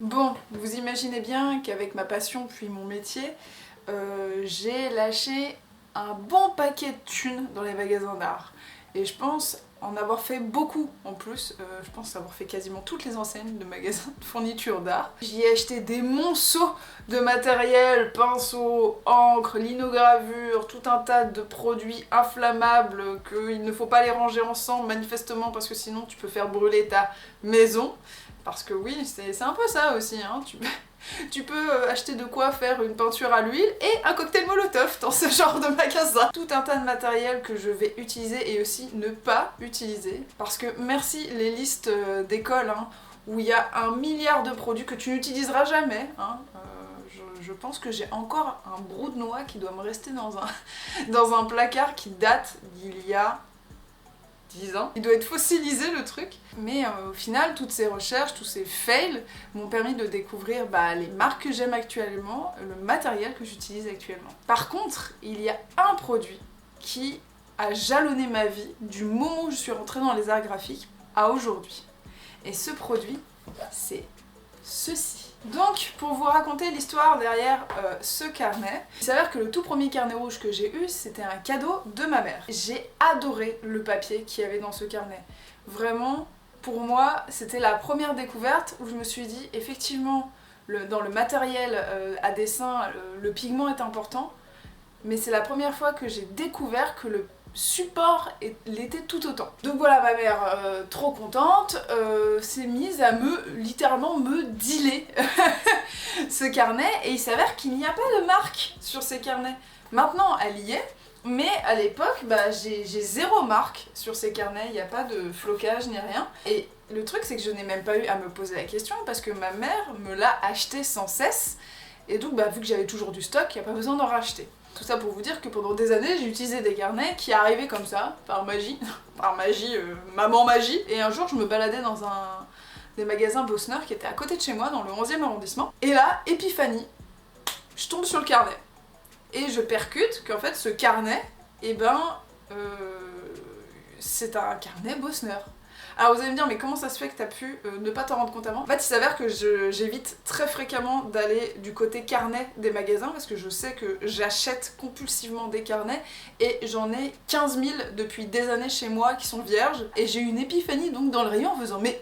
Bon, vous imaginez bien qu'avec ma passion puis mon métier, j'ai lâché un bon paquet de thunes dans les magasins d'art. Et je pense en avoir fait beaucoup en plus, je pense avoir fait quasiment toutes les enseignes de magasins de fourniture d'art. J'y ai acheté des monceaux de matériel, pinceaux, encre, linogravure, tout un tas de produits inflammables qu'il ne faut pas les ranger ensemble manifestement parce que sinon tu peux faire brûler ta maison. Parce que oui, c'est un peu ça aussi, hein. Tu peux acheter de quoi faire une peinture à l'huile et un cocktail Molotov dans ce genre de magasin. Tout un tas de matériel que je vais utiliser et aussi ne pas utiliser. Parce que merci les listes d'école, hein, où il y a 1 milliard de produits que tu n'utiliseras jamais, hein. Je pense que j'ai encore un brou de noix qui doit me rester dans un placard qui date d'il y a 10 ans. Il doit être fossilisé le truc. Mais au final, toutes ces recherches, tous ces fails m'ont permis de découvrir les marques que j'aime actuellement, le matériel que j'utilise actuellement. Par contre, il y a un produit qui a jalonné ma vie du moment où je suis rentrée dans les arts graphiques à aujourd'hui. Et ce produit, c'est ceci. Donc, pour vous raconter l'histoire derrière ce carnet, il s'avère que le tout premier carnet rouge que j'ai eu, c'était un cadeau de ma mère. J'ai adoré le papier qu'il y avait dans ce carnet. Vraiment, pour moi, c'était la première découverte où je me suis dit, effectivement, dans le matériel à dessin, le pigment est important, mais c'est la première fois que j'ai découvert que le support l'était tout autant. Donc voilà, ma mère, trop contente, s'est mise à littéralement me dealer ce carnet, et il s'avère qu'il n'y a pas de marque sur ces carnets. Maintenant, elle y est, mais à l'époque, j'ai 0 marque sur ces carnets, il n'y a pas de flocage ni rien. Et le truc, c'est que je n'ai même pas eu à me poser la question, parce que ma mère me l'a acheté sans cesse, et donc vu que j'avais toujours du stock, il n'y a pas besoin d'en racheter. Tout ça pour vous dire que pendant des années, j'ai utilisé des carnets qui arrivaient comme ça, par magie, maman magie. Et un jour, je me baladais dans des magasins Bossner qui étaient à côté de chez moi, dans le 11e arrondissement. Et là, épiphanie, je tombe sur le carnet. Et je percute qu'en fait, ce carnet, c'est un carnet Bossner. Alors vous allez me dire, mais comment ça se fait que t'as pu ne pas t'en rendre compte avant? En fait, il s'avère que j'évite très fréquemment d'aller du côté carnet des magasins parce que je sais que j'achète compulsivement des carnets et j'en ai 15 000 depuis des années chez moi qui sont vierges. Et j'ai eu une épiphanie donc dans le rayon en faisant, mais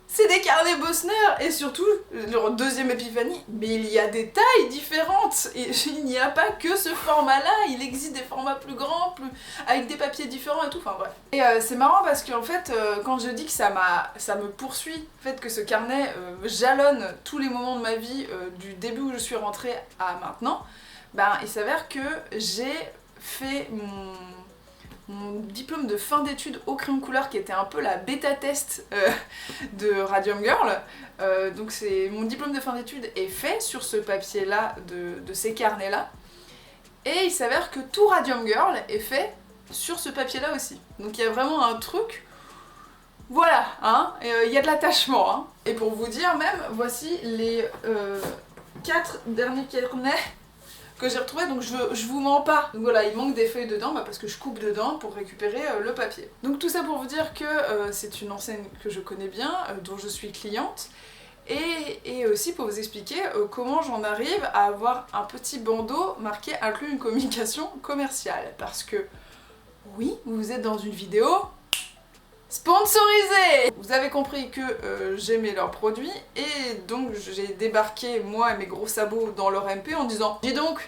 c'est des carnets Bossner! Et surtout, leur deuxième épiphanie, mais il y a des tailles différentes! Et il n'y a pas que ce format-là, il existe des formats plus grands, avec des papiers différents et tout, enfin bref. Et c'est marrant parce qu'en fait, quand je dis que ça me poursuit, le fait que ce carnet jalonne tous les moments de ma vie, du début où je suis rentrée à maintenant, il s'avère que j'ai fait mon diplôme de fin d'études au crayon de couleur qui était un peu la bêta-test de Radium Girl. Donc mon diplôme de fin d'études est fait sur ce papier-là, de ces carnets-là. Et il s'avère que tout Radium Girl est fait sur ce papier-là aussi. Donc il y a vraiment un truc... Voilà, hein, y a de l'attachement. Hein. Et pour vous dire même, voici les 4 derniers carnets que j'ai retrouvé, donc je vous mens pas. Donc voilà, il manque des feuilles dedans parce que je coupe dedans pour récupérer le papier. Donc tout ça pour vous dire que c'est une enseigne que je connais bien, dont je suis cliente, et aussi pour vous expliquer comment j'en arrive à avoir un petit bandeau marqué inclut une communication commerciale. Parce que oui, vous êtes dans une vidéo sponsorisée. Vous avez compris que j'aimais leurs produits et donc j'ai débarqué moi et mes gros sabots dans leur MP en disant dis donc,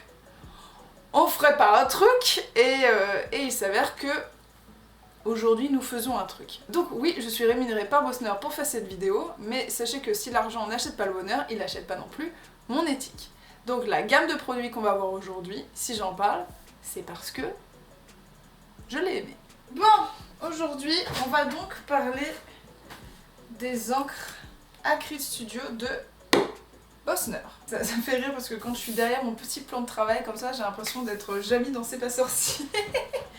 on ferait pas un truc et il s'avère que aujourd'hui nous faisons un truc. Donc oui, je suis rémunérée par Bossner pour faire cette vidéo, mais sachez que si l'argent n'achète pas le bonheur, il n'achète pas non plus mon éthique. Donc la gamme de produits qu'on va voir aujourd'hui, si j'en parle, c'est parce que je l'ai aimé. Bon, aujourd'hui, on va donc parler des encres Acryl Studio de Bossner. Ça me fait rire parce que quand je suis derrière mon petit plan de travail comme ça, j'ai l'impression d'être Jamie dans C'est pas sorcier.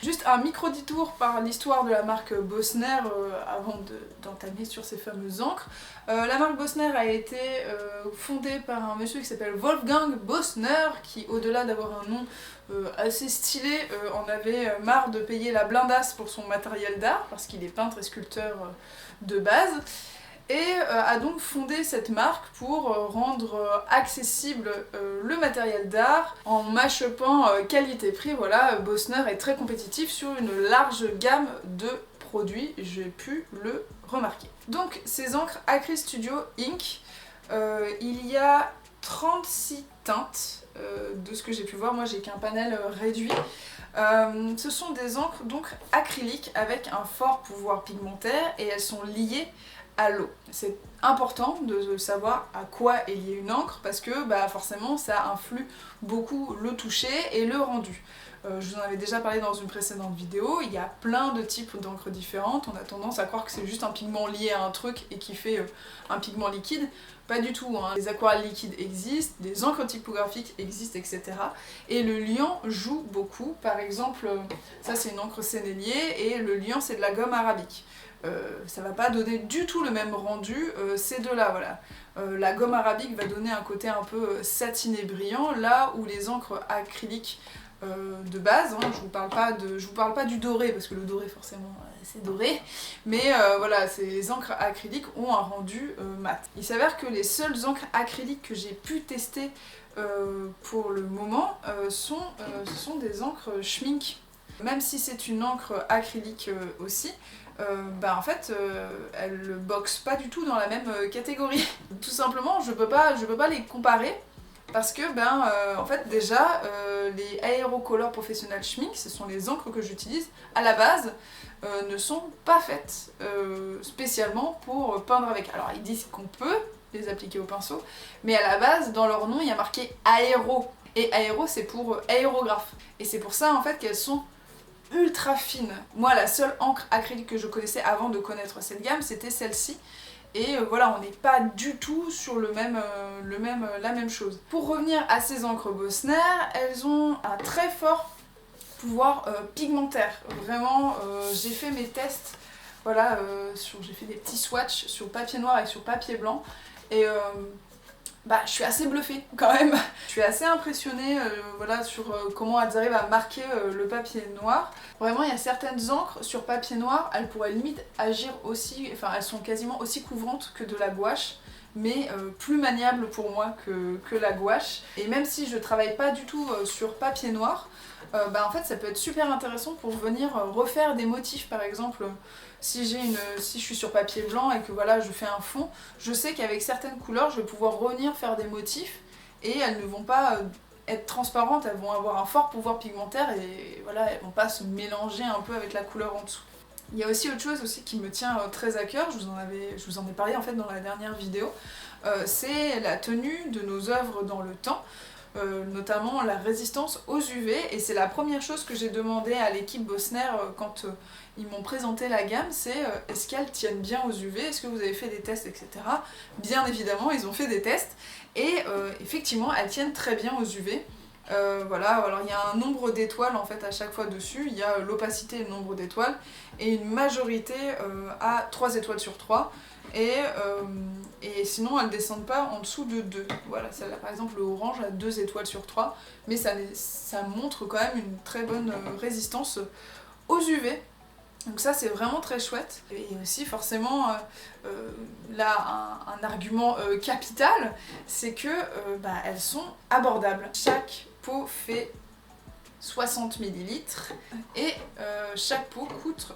Juste un micro-détour par l'histoire de la marque Bossner avant d'entamer sur ces fameuses encres. La marque Bossner a été fondée par un monsieur qui s'appelle Wolfgang Bossner, qui au-delà d'avoir un nom assez stylé, en avait marre de payer la blindasse pour son matériel d'art, parce qu'il est peintre et sculpteur de base. et a donc fondé cette marque pour rendre accessible le matériel d'art en mash-upant qualité-prix. Voilà, Bossner est très compétitif sur une large gamme de produits, j'ai pu le remarquer. Donc ces encres Acryl Studio Ink, il y a 36 teintes de ce que j'ai pu voir, moi j'ai qu'un panel réduit. Ce sont des encres donc acryliques avec un fort pouvoir pigmentaire et elles sont liées à l'eau. C'est important de savoir à quoi est liée une encre parce que forcément ça influe beaucoup le toucher et le rendu. Je vous en avais déjà parlé dans une précédente vidéo, il y a plein de types d'encres différentes, on a tendance à croire que c'est juste un pigment lié à un truc et qui fait un pigment liquide. Pas du tout, hein. Les aquarelles liquides existent, des encres typographiques existent, etc. Et le liant joue beaucoup, par exemple, ça c'est une encre sénélier et le liant c'est de la gomme arabique. Ça va pas donner du tout le même rendu, ces deux-là, voilà. La gomme arabique va donner un côté un peu satiné brillant, là où les encres acryliques de base, hein, je vous parle pas du doré parce que le doré forcément c'est doré, mais voilà, ces encres acryliques ont un rendu mat. Il s'avère que les seules encres acryliques que j'ai pu tester pour le moment ce sont des encres Schmink. Même si c'est une encre acrylique aussi, en fait elle ne boxe pas du tout dans la même catégorie. Tout simplement je peux pas les comparer. Parce que en fait déjà les Aerocolor Professional Schmink, ce sont les encres que j'utilise à la base, ne sont pas faites spécialement pour peindre avec. Alors ils disent qu'on peut les appliquer au pinceau, mais à la base dans leur nom il y a marqué aéro, et aéro c'est pour aérographe, et c'est pour ça en fait qu'elles sont ultra fines. Moi la seule encre acrylique que je connaissais avant de connaître cette gamme c'était celle-ci. Et voilà, on n'est pas du tout sur la même chose. Pour revenir à ces encres Bossner, elles ont un très fort pouvoir pigmentaire. Vraiment, j'ai fait mes tests, voilà, j'ai fait des petits swatchs sur papier noir et sur papier blanc. Et je suis assez bluffée quand même. Je suis assez impressionnée voilà, sur comment elles arrivent à marquer le papier noir. Vraiment, il y a certaines encres sur papier noir, elles pourraient limite agir aussi, enfin elles sont quasiment aussi couvrantes que de la gouache, mais plus maniables pour moi que la gouache. Et même si je travaille pas du tout sur papier noir, en fait ça peut être super intéressant pour venir refaire des motifs. Par exemple, si je suis sur papier blanc et que voilà je fais un fond, je sais qu'avec certaines couleurs je vais pouvoir revenir faire des motifs et elles ne vont pas être transparentes, elles vont avoir un fort pouvoir pigmentaire et voilà, elles vont pas se mélanger un peu avec la couleur en dessous. Il y a aussi autre chose aussi qui me tient très à cœur, je vous en ai parlé en fait dans la dernière vidéo, c'est la tenue de nos œuvres dans le temps. Notamment la résistance aux UV, et c'est la première chose que j'ai demandé à l'équipe Bossner quand ils m'ont présenté la gamme, c'est est-ce qu'elles tiennent bien aux UV, est-ce que vous avez fait des tests, etc. Bien évidemment ils ont fait des tests et effectivement elles tiennent très bien aux UV. Voilà, alors il y a un nombre d'étoiles en fait à chaque fois dessus, il y a l'opacité et le nombre d'étoiles, et une majorité à 3 étoiles sur 3. Et sinon elles ne descendent pas en dessous de 2. Voilà, celle-là par exemple le orange a 2 étoiles sur 3, mais ça montre quand même une très bonne résistance aux UV. Donc ça c'est vraiment très chouette. Et aussi forcément là un argument capital, c'est que elles sont abordables. Chaque pot fait 60 ml et chaque pot coûte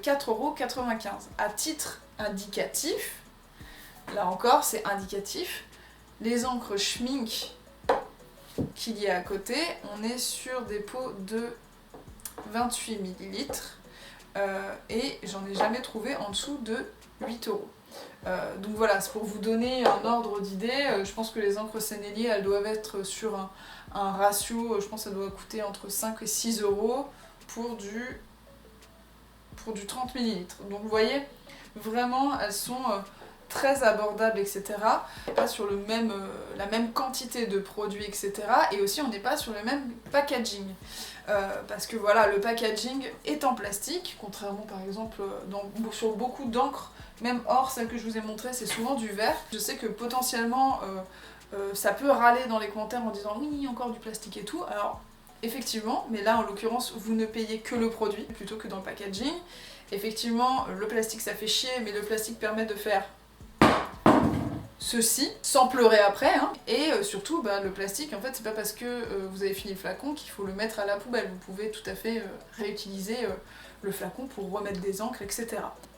4,95 €. À titre indicatif, là encore c'est indicatif, les encres Schmink qu'il y a à côté, on est sur des pots de 28 ml et j'en ai jamais trouvé en dessous de 8 €. Donc voilà, c'est pour vous donner un ordre d'idée. Je pense que les encres Sennelier elles doivent être sur un ratio, je pense que ça doit coûter entre 5 et 6 € pour du 30 ml. Donc vous voyez, vraiment elles sont très abordables, etc. Pas sur la même quantité de produits, etc. Et aussi on n'est pas sur le même packaging. Parce que voilà, le packaging est en plastique, contrairement par exemple sur beaucoup d'encre, même or, celle que je vous ai montrée, c'est souvent du verre. Je sais que potentiellement ça peut râler dans les commentaires en disant oui, encore du plastique et tout. Alors effectivement, mais là en l'occurrence vous ne payez que le produit plutôt que dans le packaging. Effectivement, le plastique ça fait chier, mais le plastique permet de faire ceci sans pleurer après, hein. Et surtout le plastique, en fait c'est pas parce que vous avez fini le flacon qu'il faut le mettre à la poubelle, vous pouvez tout à fait réutiliser le flacon pour remettre des encres, etc.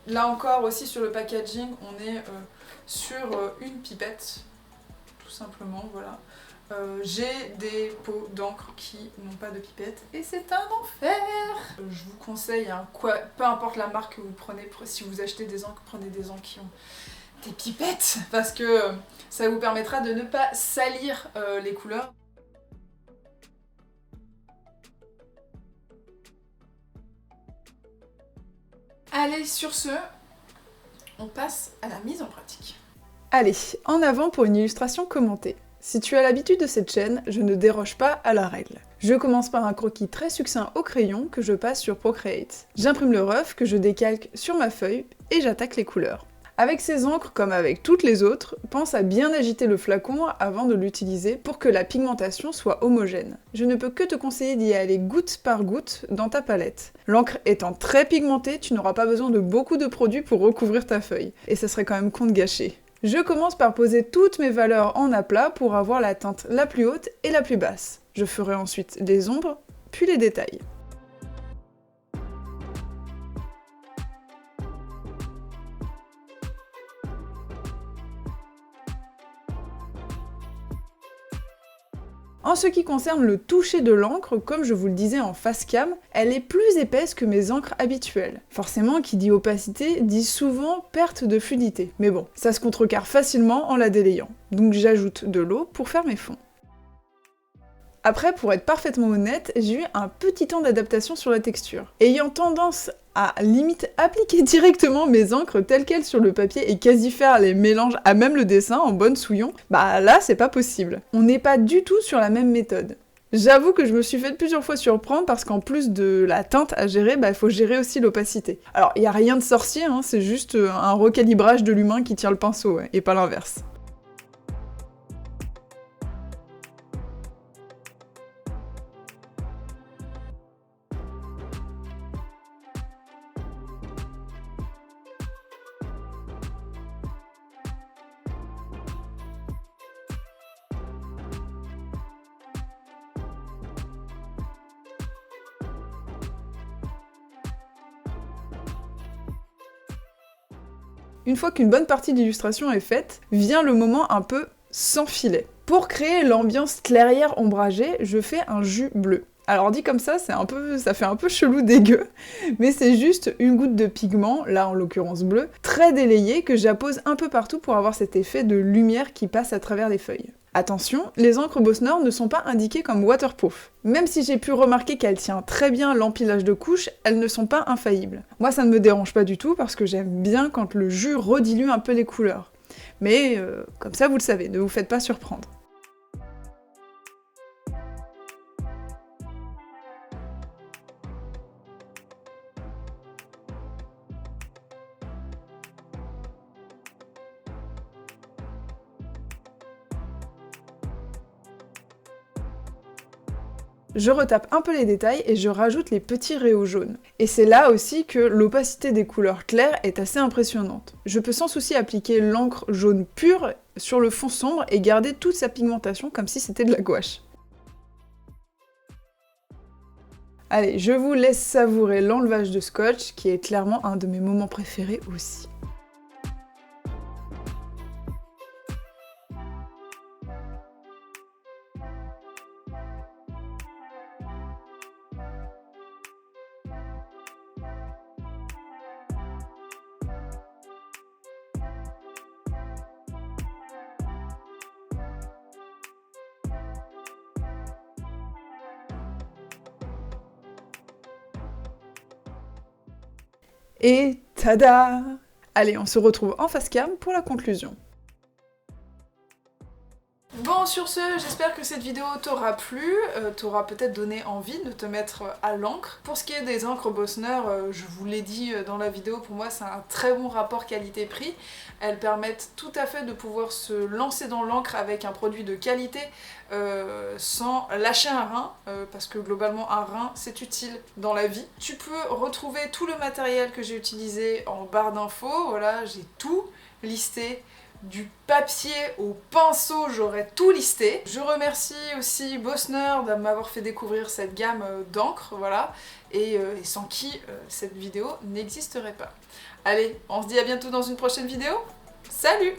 Là encore aussi sur le packaging on est sur une pipette, tout simplement, voilà. J'ai des pots d'encre qui n'ont pas de pipette et c'est un enfer. Je vous conseille, hein, peu importe la marque que vous prenez, si vous achetez des encres, prenez des encres qui ont des pipettes parce que ça vous permettra de ne pas salir les couleurs. Allez, sur ce, on passe à la mise en pratique. Allez, en avant pour une illustration commentée. Si tu as l'habitude de cette chaîne, je ne déroge pas à la règle. Je commence par un croquis très succinct au crayon que je passe sur Procreate. J'imprime le rough que je décalque sur ma feuille et j'attaque les couleurs. Avec ces encres, comme avec toutes les autres, pense à bien agiter le flacon avant de l'utiliser pour que la pigmentation soit homogène. Je ne peux que te conseiller d'y aller goutte par goutte dans ta palette. L'encre étant très pigmentée, tu n'auras pas besoin de beaucoup de produits pour recouvrir ta feuille. Et ça serait quand même con de gâcher. Je commence par poser toutes mes valeurs en aplat pour avoir la teinte la plus haute et la plus basse. Je ferai ensuite les ombres, puis les détails. En ce qui concerne le toucher de l'encre, comme je vous le disais en face cam, elle est plus épaisse que mes encres habituelles. Forcément, qui dit opacité dit souvent perte de fluidité. Mais bon, ça se contrecarre facilement en la délayant. Donc j'ajoute de l'eau pour faire mes fonds. Après, pour être parfaitement honnête, j'ai eu un petit temps d'adaptation sur la texture. Ayant tendance à limite appliquer directement mes encres telles quelles sur le papier et quasi faire les mélanges à même le dessin en bonne souillon, bah là c'est pas possible. On n'est pas du tout sur la même méthode. J'avoue que je me suis fait plusieurs fois surprendre parce qu'en plus de la teinte à gérer, il faut gérer aussi l'opacité. Alors il n'y a rien de sorcier, hein, c'est juste un recalibrage de l'humain qui tire le pinceau, et pas l'inverse. Une fois qu'une bonne partie de l'illustration est faite, vient le moment un peu sans filet. Pour créer l'ambiance clairière ombragée, je fais un jus bleu. Alors dit comme ça, ça fait un peu chelou dégueu, mais c'est juste une goutte de pigment, là en l'occurrence bleu, très délayé que j'appose un peu partout pour avoir cet effet de lumière qui passe à travers les feuilles. Attention, les encres Bosnor ne sont pas indiquées comme waterproof. Même si j'ai pu remarquer qu'elle tient très bien l'empilage de couches, elles ne sont pas infaillibles. Moi ça ne me dérange pas du tout parce que j'aime bien quand le jus redilue un peu les couleurs. Mais comme ça vous le savez, ne vous faites pas surprendre. Je retape un peu les détails et je rajoute les petits rayons jaunes. Et c'est là aussi que l'opacité des couleurs claires est assez impressionnante. Je peux sans souci appliquer l'encre jaune pure sur le fond sombre et garder toute sa pigmentation comme si c'était de la gouache. Allez, je vous laisse savourer l'enlevage de scotch qui est clairement un de mes moments préférés aussi. Et tada! Allez, on se retrouve en face cam pour la conclusion. Bon, sur ce, j'espère que cette vidéo t'aura plu, t'aura peut-être donné envie de te mettre à l'encre. Pour ce qui est des encres Bosnor, je vous l'ai dit dans la vidéo, pour moi c'est un très bon rapport qualité-prix. Elles permettent tout à fait de pouvoir se lancer dans l'encre avec un produit de qualité sans lâcher un rein, parce que globalement un rein c'est utile dans la vie. Tu peux retrouver tout le matériel que j'ai utilisé en barre d'infos, voilà, j'ai tout listé du papier au pinceau, j'aurais tout listé. Je remercie aussi Bossner de m'avoir fait découvrir cette gamme d'encre, voilà, et sans qui cette vidéo n'existerait pas. Allez, on se dit à bientôt dans une prochaine vidéo. Salut!